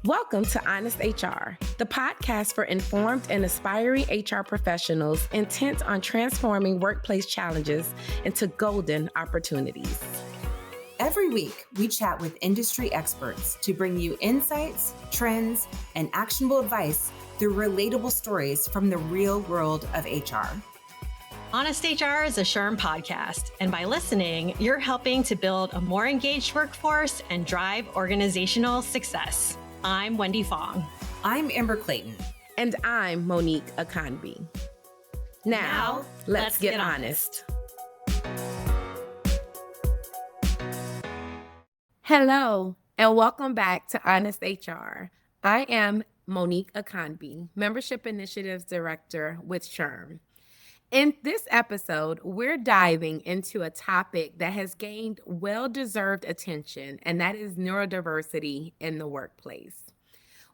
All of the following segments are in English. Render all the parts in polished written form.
Welcome to Honest HR, the podcast for informed and aspiring HR professionals intent on transforming workplace challenges into golden opportunities. Every week, we chat with industry experts to bring you insights, trends, and actionable advice through relatable stories from the real world of HR. Honest HR is a SHRM podcast, and by listening, you're helping to build a more engaged workforce and drive organizational success. I'm Wendy Fong. I'm Amber Clayton. And I'm Monique Akanbi. Now let's get honest. Hello, and welcome back to Honest HR. I am Monique Akanbi, Membership Initiatives Director with SHRM. In this episode, we're diving into a topic that has gained well-deserved attention, and that is neurodiversity in the workplace.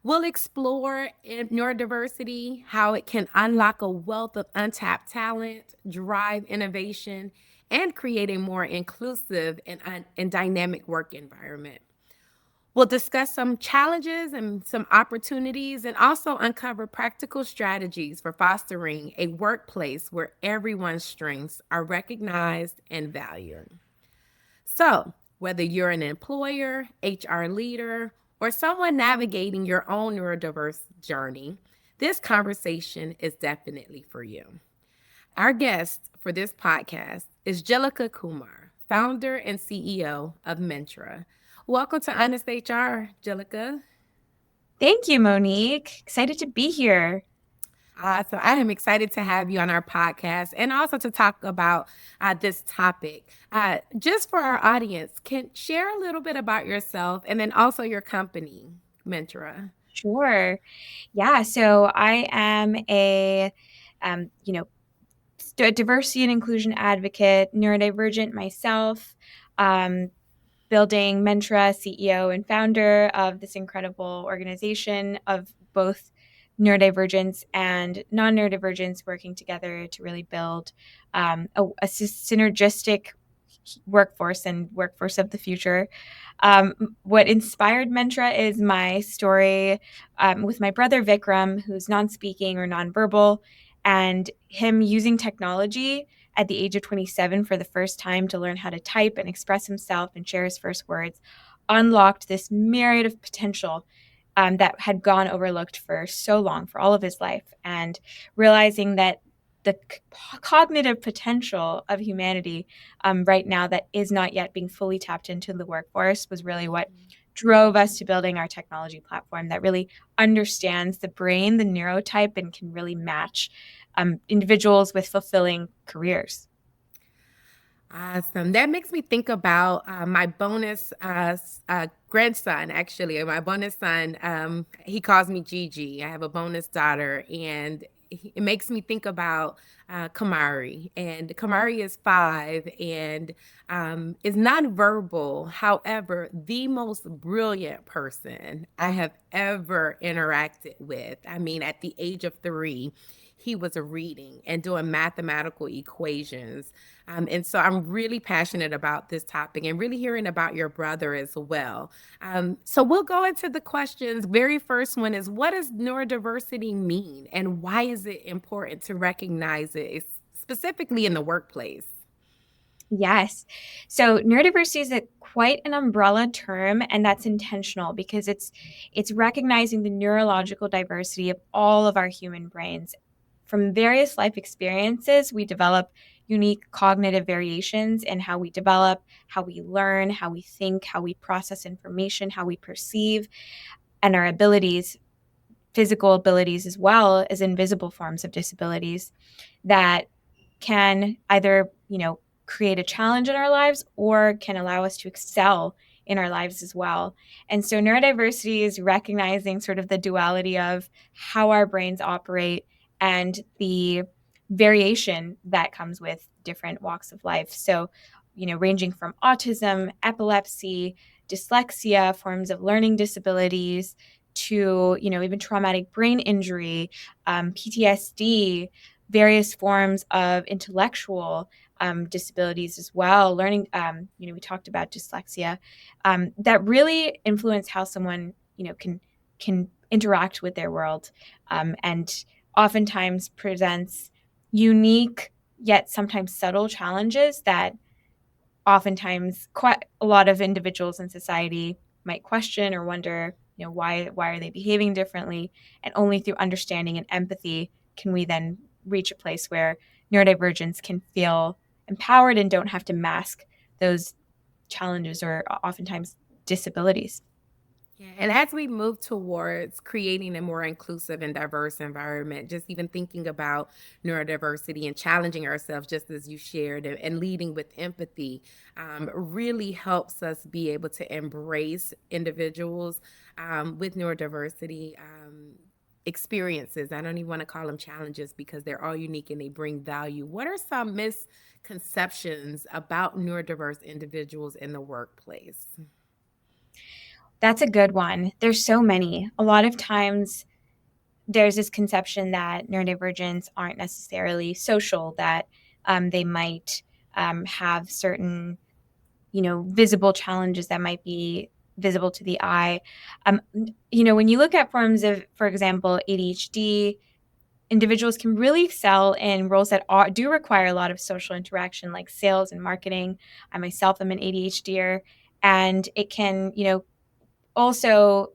We'll explore neurodiversity, how it can unlock a wealth of untapped talent, drive innovation, and create a more inclusive and dynamic work environment. We'll discuss some challenges and some opportunities and also uncover practical strategies for fostering a workplace where everyone's strengths are recognized and valued. So, whether you're an employer, HR leader, or someone navigating your own neurodiverse journey, this conversation is definitely for you. Our guest for this podcast is Jhillika Kumar, founder and CEO of Mentra. Welcome to Honest HR, Jhillika. Thank you, Monique. Excited to be here. So I am excited to have you on our podcast and also to talk about this topic. Just for our audience, can share a little bit about yourself and then also your company, Mentra. Sure. Yeah. So I am a diversity and inclusion advocate, neurodivergent myself. Building Mentra, CEO and founder of this incredible organization of both neurodivergence and non-neurodivergence working together to really build a synergistic workforce and workforce of the future. What inspired Mentra is my story with my brother Vikram, who's non-speaking or non-verbal, and him using technology at the age of 27 for the first time to learn how to type and express himself and share his first words, unlocked this myriad of potential that had gone overlooked for so long, for all of his life. And realizing that the cognitive potential of humanity right now that is not yet being fully tapped into the workforce was really what drove us to building our technology platform that really understands the brain, the neurotype, and can really match individuals with fulfilling careers. Awesome. That makes me think about my bonus grandson, actually. My bonus son, he calls me Gigi. I have a bonus daughter, and it makes me think about Kamari. And Kamari is 5 and is nonverbal. However, the most brilliant person I have ever interacted with. I mean, at the age of 3, he was reading and doing mathematical equations. And so I'm really passionate about this topic and really hearing about your brother as well. So we'll go into the questions. Very first one is, what does neurodiversity mean and why is it important to recognize it specifically in the workplace? Yes. So neurodiversity is quite an umbrella term, and that's intentional because it's recognizing the neurological diversity of all of our human brains. From various life experiences, we develop unique cognitive variations in how we develop, how we learn, how we think, how we process information, how we perceive, and our abilities, physical abilities as well as invisible forms of disabilities that can either, create a challenge in our lives or can allow us to excel in our lives as well. And so neurodiversity is recognizing sort of the duality of how our brains operate and the variation that comes with different walks of life. So, ranging from autism, epilepsy, dyslexia, forms of learning disabilities, to, even traumatic brain injury, PTSD, various forms of intellectual disabilities as well. Learning, we talked about dyslexia, that really influence how someone, can can interact with their world, and oftentimes presents unique yet sometimes subtle challenges that oftentimes quite a lot of individuals in society might question or wonder, why are they behaving differently? And only through understanding and empathy can we then reach a place where neurodivergents can feel empowered and don't have to mask those challenges or oftentimes disabilities. Yeah, and as we move towards creating a more inclusive and diverse environment, just even thinking about neurodiversity and challenging ourselves, just as you shared, and leading with empathy, really helps us be able to embrace individuals with neurodiversity experiences. I don't even want to call them challenges because they're all unique and they bring value. What are some misconceptions about neurodiverse individuals in the workplace? That's a good one. There's so many. A lot of times there's this conception that neurodivergents aren't necessarily social, that they might have certain, visible challenges that might be visible to the eye. When you look at forms of, for example, ADHD, individuals can really excel in roles that do require a lot of social interaction, like sales and marketing. I myself am an ADHDer, and it can, also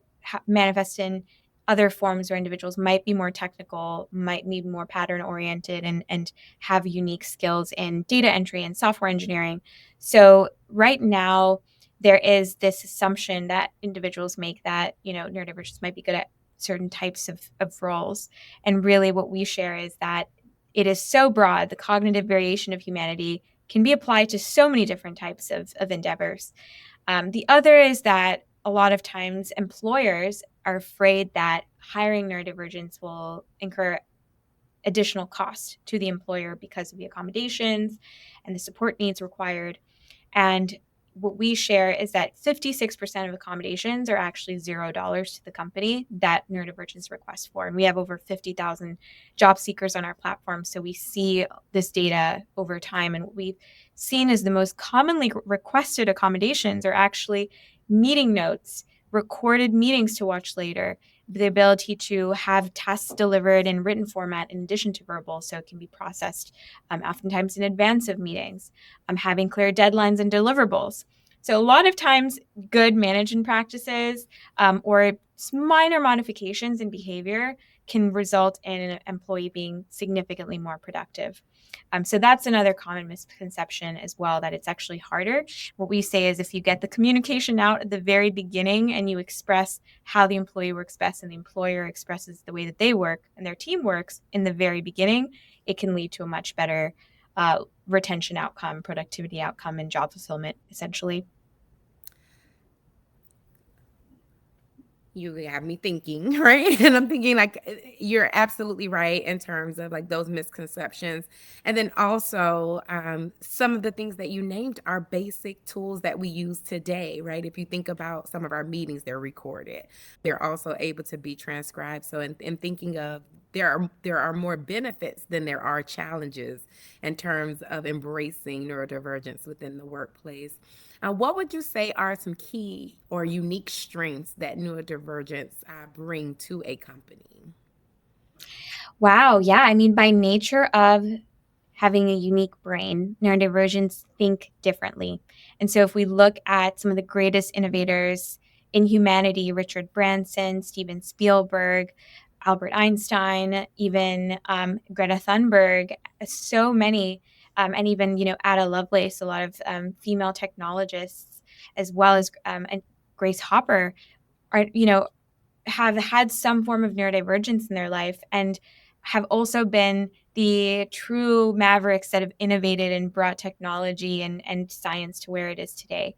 manifest in other forms where individuals might be more technical, might be more pattern oriented, and have unique skills in data entry and software engineering. So right now, there is this assumption that individuals make that, neurodivergents might be good at certain types of roles. And really what we share is that it is so broad. The cognitive variation of humanity can be applied to so many different types of endeavors. The other is that a lot of times employers are afraid that hiring neurodivergents will incur additional cost to the employer because of the accommodations and the support needs required. And what we share is that 56% of accommodations are actually $0 to the company that neurodivergence requests for. And we have over 50,000 job seekers on our platform. So we see this data over time. And what we've seen is the most commonly requested accommodations are actually meeting notes, recorded meetings to watch later, the ability to have tasks delivered in written format in addition to verbal, so it can be processed oftentimes in advance of meetings, having clear deadlines and deliverables. So a lot of times good management practices or minor modifications in behavior can result in an employee being significantly more productive. So that's another common misconception as well, that it's actually harder. What we say is if you get the communication out at the very beginning and you express how the employee works best and the employer expresses the way that they work and their team works in the very beginning, it can lead to a much better retention outcome, productivity outcome, and job fulfillment, essentially. You have me thinking, right? And I'm thinking like you're absolutely right in terms of like those misconceptions. And then also some of the things that you named are basic tools that we use today, right? If you think about some of our meetings, they're recorded. They're also able to be transcribed. So in thinking of there are more benefits than there are challenges in terms of embracing neurodivergence within the workplace. What would you say are some key or unique strengths that neurodivergence bring to a company? Wow. Yeah. I mean, by nature of having a unique brain, neurodivergents think differently. And so if we look at some of the greatest innovators in humanity, Richard Branson, Steven Spielberg, Albert Einstein, even Greta Thunberg, so many, and even, Ada Lovelace, a lot of female technologists, as well as and Grace Hopper, are, have had some form of neurodivergence in their life and have also been the true mavericks that have innovated and brought technology and science to where it is today.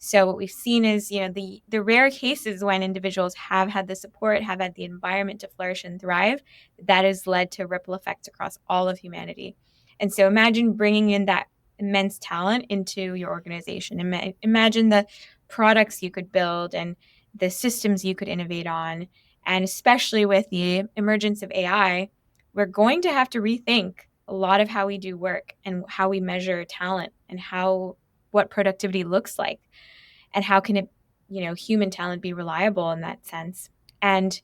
So what we've seen is, the rare cases when individuals have had the support, have had the environment to flourish and thrive, that has led to ripple effects across all of humanity. And so imagine bringing in that immense talent into your organization. Imagine the products you could build and the systems you could innovate on. And especially with the emergence of AI, we're going to have to rethink a lot of how we do work and how we measure talent and what productivity looks like, and how can it, human talent be reliable in that sense. And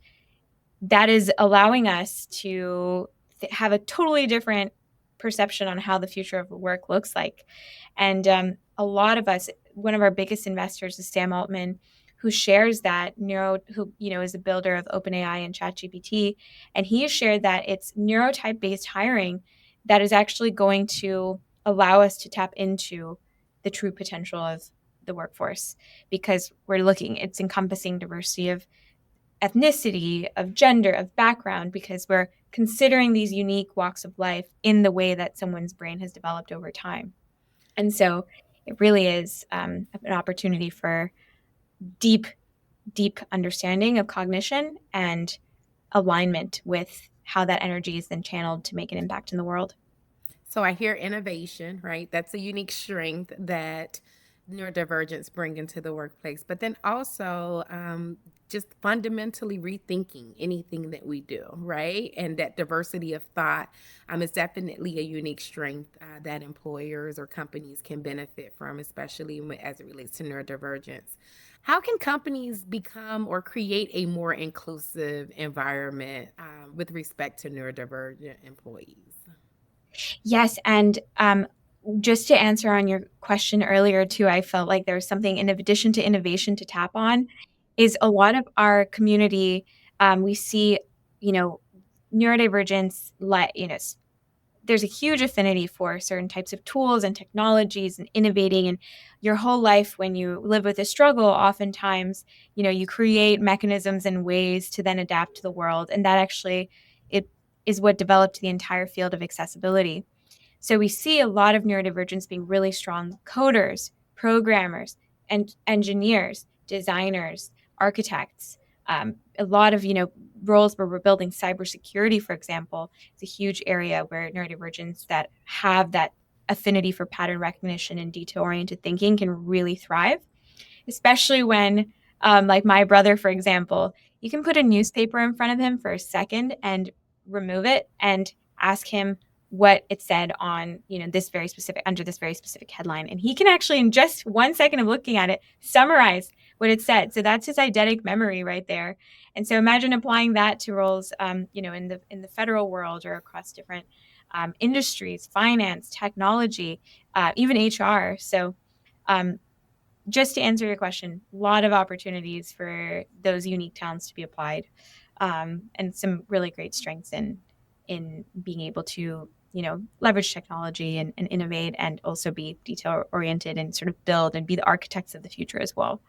that is allowing us to have a totally different perception on how the future of work looks like. And a lot of us, one of our biggest investors is Sam Altman, who shares that who is a builder of OpenAI and ChatGPT, and he has shared that it's neurotype-based hiring that is actually going to allow us to tap into the true potential of the workforce, because it's encompassing diversity of ethnicity, of gender, of background, because we're considering these unique walks of life in the way that someone's brain has developed over time. And so it really is an opportunity for deep understanding of cognition and alignment with how that energy is then channeled to make an impact in the world. So I hear innovation, right? That's a unique strength that neurodivergents bring into the workplace, but then also just fundamentally rethinking anything that we do, right? And that diversity of thought is definitely a unique strength that employers or companies can benefit from, especially as it relates to neurodivergence. How can companies become or create a more inclusive environment with respect to neurodivergent employees? Yes, and just to answer on your question earlier too, I felt like there was something in addition to innovation to tap on, is a lot of our community, we see, neurodivergence, there's a huge affinity for certain types of tools and technologies and innovating. And your whole life, when you live with a struggle, oftentimes, you create mechanisms and ways to then adapt to the world. And that actually, it is what developed the entire field of accessibility. So we see a lot of neurodivergence being really strong coders, programmers, and engineers, designers, architects. A lot of roles where we're building cybersecurity, for example, is a huge area where neurodivergents that have that affinity for pattern recognition and detail-oriented thinking can really thrive, especially when, like my brother, for example, you can put a newspaper in front of him for a second and remove it and ask him what it said on, under this very specific headline. And he can actually, in just 1 second of looking at it, summarize what it said. So that's his eidetic memory right there. And so imagine applying that to roles, in the federal world or across different industries, finance, technology, even HR. So just to answer your question, a lot of opportunities for those unique talents to be applied, and some really great strengths in being able to leverage technology and innovate, and also be detail oriented and sort of build and be the architects of the future as well.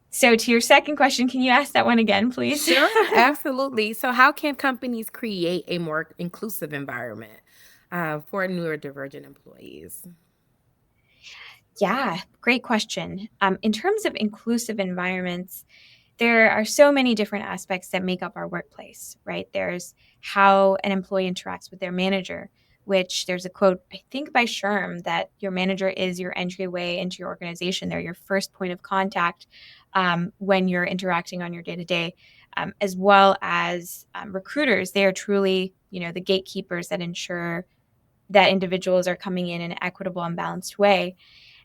So to your second question, can you ask that one again, please? Sure, absolutely. So how can companies create a more inclusive environment for neurodivergent employees? Yeah, great question. In terms of inclusive environments, there are so many different aspects that make up our workplace, right? There's how an employee interacts with their manager, which there's a quote, I think by SHRM, that your manager is your entryway into your organization. They're your first point of contact when you're interacting on your day-to-day, as well as recruiters. They are truly, the gatekeepers that ensure that individuals are coming in an equitable and balanced way.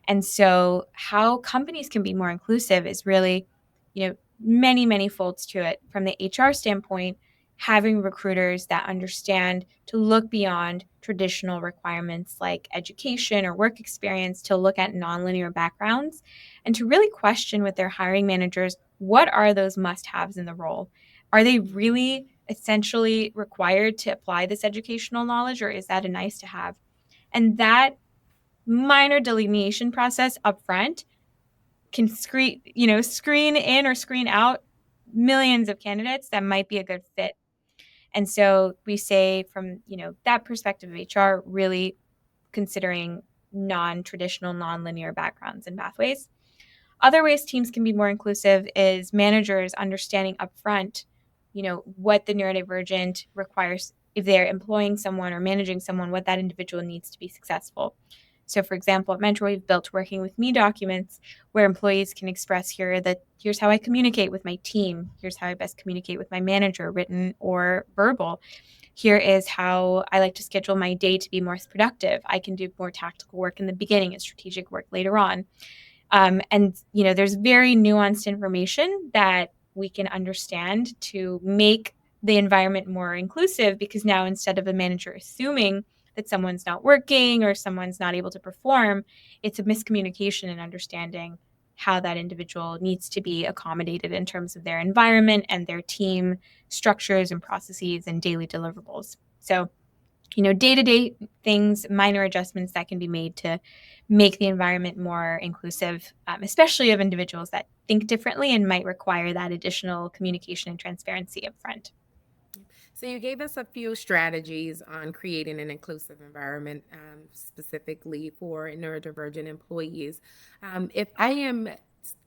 And so how companies can be more inclusive is really, many, many folds to it. From the HR standpoint, having recruiters that understand to look beyond traditional requirements like education or work experience to look at nonlinear backgrounds and to really question with their hiring managers, what are those must-haves in the role? Are they really essentially required to apply this educational knowledge, or is that a nice to have? And that minor delineation process up front can screen in or screen out millions of candidates that might be a good fit. And so we say from, that perspective of HR, really considering non-traditional, non-linear backgrounds and pathways. Other ways teams can be more inclusive is managers understanding upfront, what the neurodivergent requires if they're employing someone or managing someone, what that individual needs to be successful. So for example, at Mentra, we've built working with me documents where employees can express here's how I communicate with my team. Here's how I best communicate with my manager, written or verbal. Here is how I like to schedule my day to be more productive. I can do more tactical work in the beginning and strategic work later on. And there's very nuanced information that we can understand to make the environment more inclusive, because now instead of a manager assuming that someone's not working or someone's not able to perform, it's a miscommunication and understanding how that individual needs to be accommodated in terms of their environment and their team structures and processes and daily deliverables. So, day-to-day things, minor adjustments that can be made to make the environment more inclusive, especially of individuals that think differently and might require that additional communication and transparency up front. So you gave us a few strategies on creating an inclusive environment, specifically for neurodivergent employees. If I am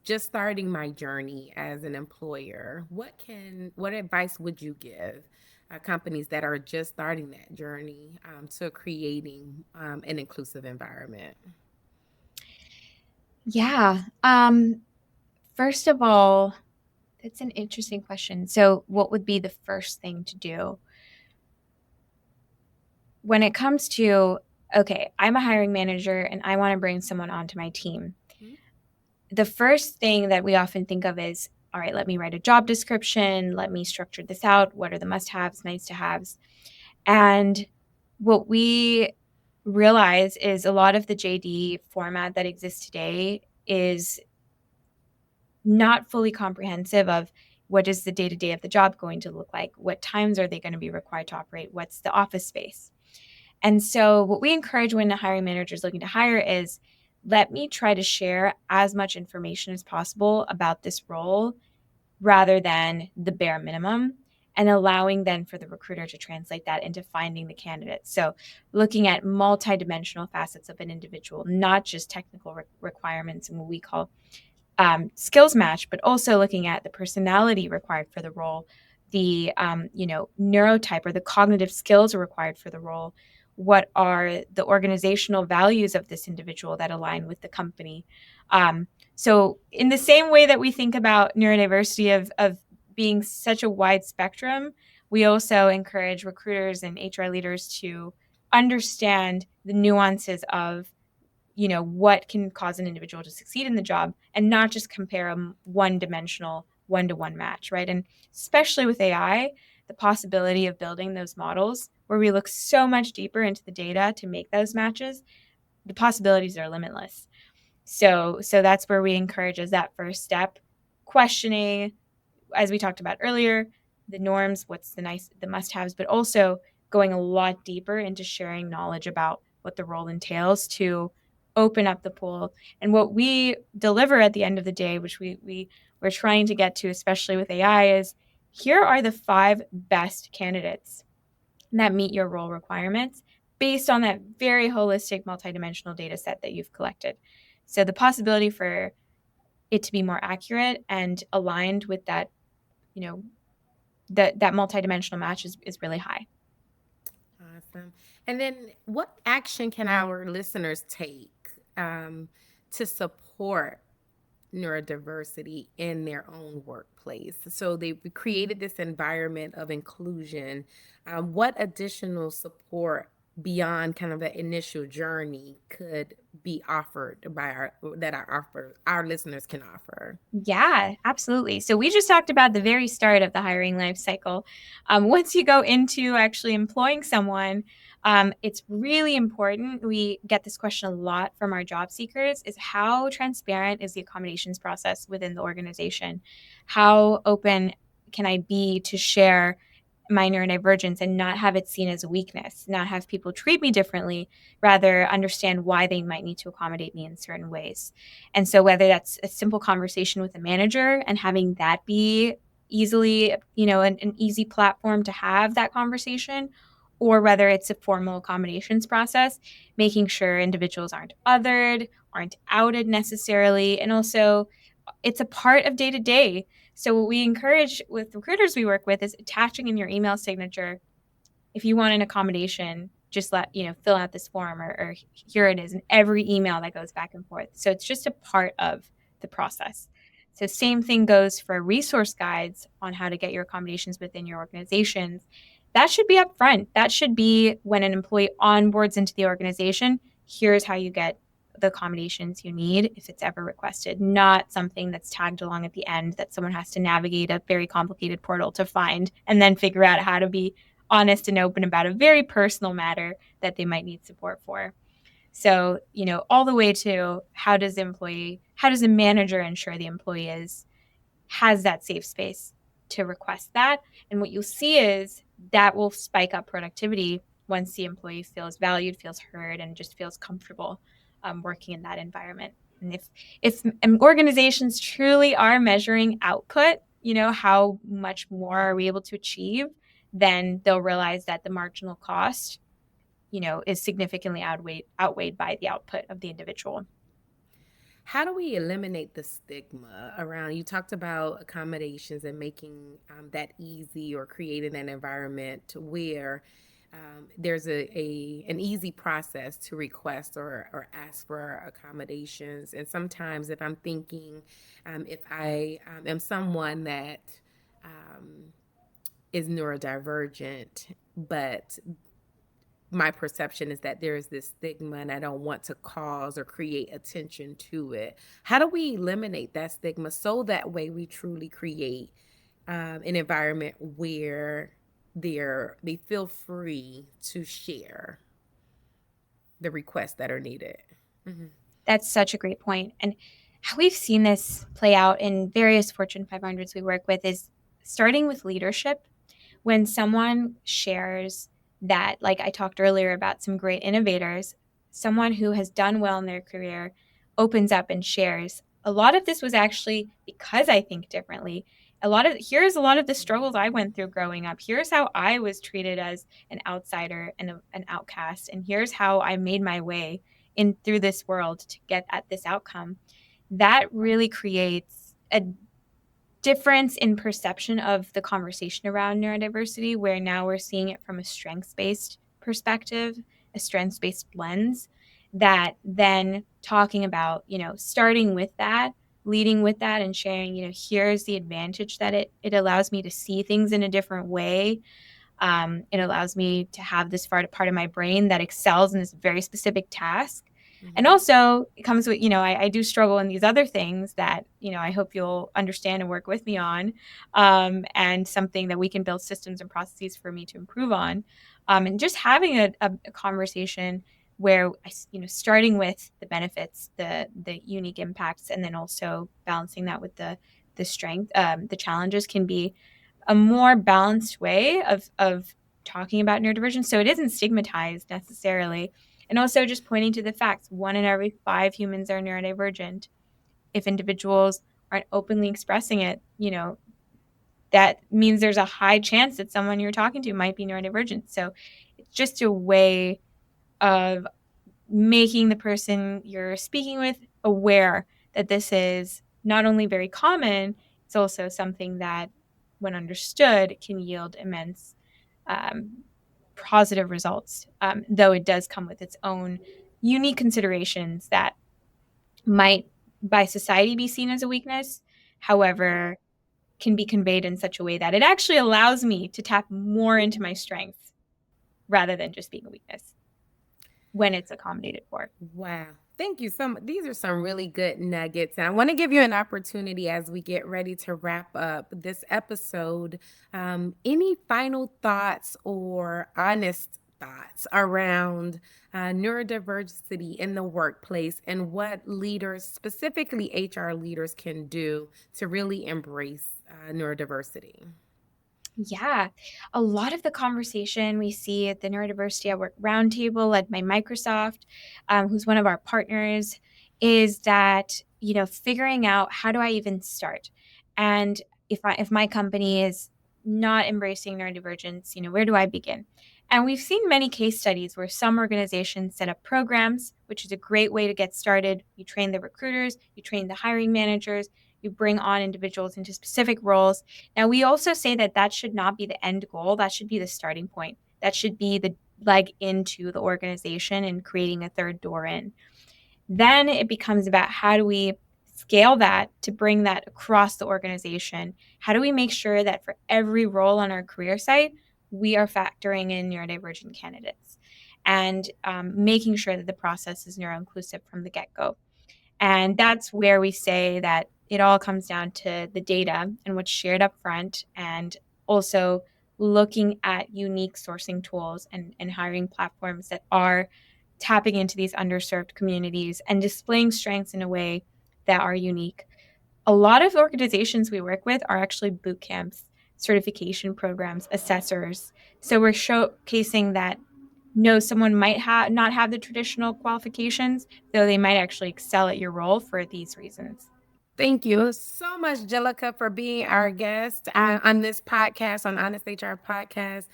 just starting my journey as an employer, what advice would you give companies that are just starting that journey to creating an inclusive environment? Yeah. First of all, that's an interesting question. So what would be the first thing to do? When it comes to, okay, I'm a hiring manager and I want to bring someone onto my team. Mm-hmm. The first thing that we often think of is, all right, let me write a job description. Let me structure this out. What are the must-haves, nice-to-haves? And what we realize is a lot of the JD format that exists today is not fully comprehensive of what is the day-to-day of the job going to look like? What times are they going to be required to operate? What's the office space? And so what we encourage when a hiring manager is looking to hire is, let me try to share as much information as possible about this role rather than the bare minimum, and allowing then for the recruiter to translate that into finding the candidate. So looking at multidimensional facets of an individual, not just technical requirements and what we call skills match, but also looking at the personality required for the role, the neurotype or the cognitive skills required for the role. What are the organizational values of this individual that align with the company? So in the same way that we think about neurodiversity of being such a wide spectrum, we also encourage recruiters and HR leaders to understand the nuances of what can cause an individual to succeed in the job, and not just compare a one-dimensional, one-to-one match, right? And especially with AI, the possibility of building those models where we look so much deeper into the data to make those matches, the possibilities are limitless. So that's where we encourage as that first step, questioning, as we talked about earlier, the norms, what's the must-haves, but also going a lot deeper into sharing knowledge about what the role entails to open up the pool. And what we deliver at the end of the day, which we're trying to get to, especially with AI, is here are the 5 best candidates that meet your role requirements based on that very holistic multidimensional data set that you've collected. So the possibility for it to be more accurate and aligned with that, that multidimensional match is really high. Awesome. And then what action can our listeners take to support neurodiversity in their own workplace? So they've created this environment of inclusion. What additional support beyond kind of the initial journey could be offered by our listeners can offer? Yeah, absolutely. So we just talked about the very start of the hiring life cycle. Once you go into actually employing someone, it's really important. We get this question a lot from our job seekers, is how transparent is the accommodations process within the organization? How open can I be to share my neurodivergence and not have it seen as a weakness, not have people treat me differently, rather understand why they might need to accommodate me in certain ways. And so whether that's a simple conversation with a manager and having that be easily, an easy platform to have that conversation, or whether it's a formal accommodations process, making sure individuals aren't othered, aren't outed necessarily, and also it's a part of day-to-day. So what we encourage with recruiters we work with is attaching in your email signature, if you want an accommodation, just fill out this form, or here it is in every email that goes back and forth. So it's just a part of the process. So same thing goes for resource guides on how to get your accommodations within your organizations. That should be upfront. That should be when an employee onboards into the organization, here's how you get the accommodations you need if it's ever requested, not something that's tagged along at the end that someone has to navigate a very complicated portal to find and then figure out how to be honest and open about a very personal matter that they might need support for. So, all the way to how does a manager ensure the employee has that safe space to request that? And what you'll see is that will spike up productivity once the employee feels valued, feels heard, and just feels comfortable working in that environment. And if organizations truly are measuring output, how much more are we able to achieve, then they'll realize that the marginal cost, is significantly outweighed by the output of the individual. How do we eliminate the stigma around? You talked about accommodations and making that easy, or creating an environment where there's an easy process to request or ask for accommodations. And sometimes, if I'm thinking, if I am someone that is neurodivergent, but my perception is that there is this stigma and I don't want to cause or create attention to it. How do we eliminate that stigma so that way we truly create an environment where they feel free to share the requests that are needed? Mm-hmm. That's such a great point. And how we've seen this play out in various Fortune 500s we work with is starting with leadership. When someone shares that, like I talked earlier about some great innovators, someone who has done well in their career opens up and shares. A lot of this was actually because I think differently. Here's a lot of the struggles I went through growing up. Here's how I was treated as an outsider and an outcast. And here's how I made my way in through this world to get at this outcome. That really creates a difference in perception of the conversation around neurodiversity, where now we're seeing it from a strengths-based perspective, a strengths-based lens, that then talking about, starting with that, leading with that, and sharing, here's the advantage that it allows me to see things in a different way. It allows me to have this part of my brain that excels in this very specific task. And also it comes with, I do struggle in these other things that, I hope you'll understand and work with me on, and something that we can build systems and processes for me to improve on. And just having a conversation where, starting with the benefits, the unique impacts, and then also balancing that with the strength, the challenges, can be a more balanced way of talking about neurodivergence. So it isn't stigmatized necessarily. And also just pointing to the facts, 1 in every 5 humans are neurodivergent. If individuals aren't openly expressing it, that means there's a high chance that someone you're talking to might be neurodivergent. So it's just a way of making the person you're speaking with aware that this is not only very common, it's also something that, when understood, can yield immense positive results, though it does come with its own unique considerations that might by society be seen as a weakness, however, can be conveyed in such a way that it actually allows me to tap more into my strengths rather than just being a weakness when it's accommodated for. Wow. Thank you so much. These are some really good nuggets. And I want to give you an opportunity as we get ready to wrap up this episode. Any final thoughts or honest thoughts around neurodiversity in the workplace, and what leaders, specifically HR leaders, can do to really embrace neurodiversity? Yeah, a lot of the conversation we see at the Neurodiversity at Work Roundtable led by Microsoft, who's one of our partners, is that, figuring out, how do I even start? And if my company is not embracing neurodivergence, where do I begin? And we've seen many case studies where some organizations set up programs, which is a great way to get started. You train the recruiters, you train the hiring managers, you bring on individuals into specific roles. Now, we also say that should not be the end goal. That should be the starting point. That should be the leg into the organization and creating a third door in. Then it becomes about, how do we scale that to bring that across the organization? How do we make sure that for every role on our career site, we are factoring in neurodivergent candidates? and making sure that the process is neuro-inclusive from the get-go. And that's where we say that it all comes down to the data and what's shared up front, and also looking at unique sourcing tools and hiring platforms that are tapping into these underserved communities and displaying strengths in a way that are unique. A lot of organizations we work with are actually boot camps, certification programs, assessors. So we're showcasing that no, someone might not have the traditional qualifications, though they might actually excel at your role for these reasons. Thank you so much, Jhillika, for being our guest on this podcast, on Honest HR podcast.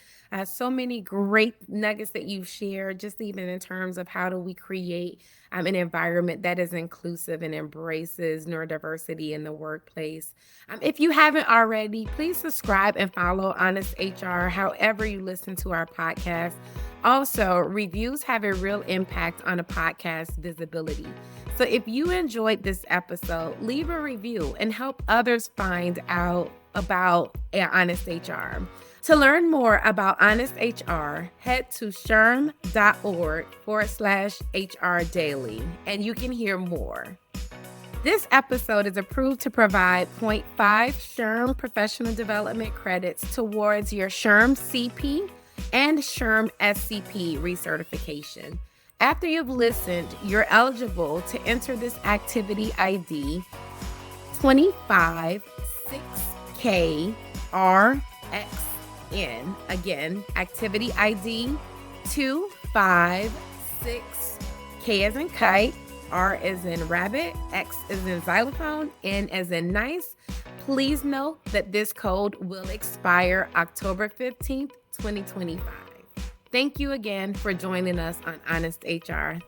So many great nuggets that you've shared, just even in terms of how do we create an environment that is inclusive and embraces neurodiversity in the workplace. If you haven't already, please subscribe and follow Honest HR however you listen to our podcast. Also, reviews have a real impact on a podcast visibility. So if you enjoyed this episode, leave a review and help others find out about Honest HR. To learn more about Honest HR, head to SHRM.org/HR Daily, and you can hear more. This episode is approved to provide 0.5 SHRM professional development credits towards your SHRM-CP and SHRM-SCP recertification. After you've listened, you're eligible to enter this activity ID 256KRXN. Again, activity ID 256K as in kite, R as in rabbit, X as in xylophone, N as in nice. Please note that this code will expire October 15th, 2025. Thank you again for joining us on Honest HR.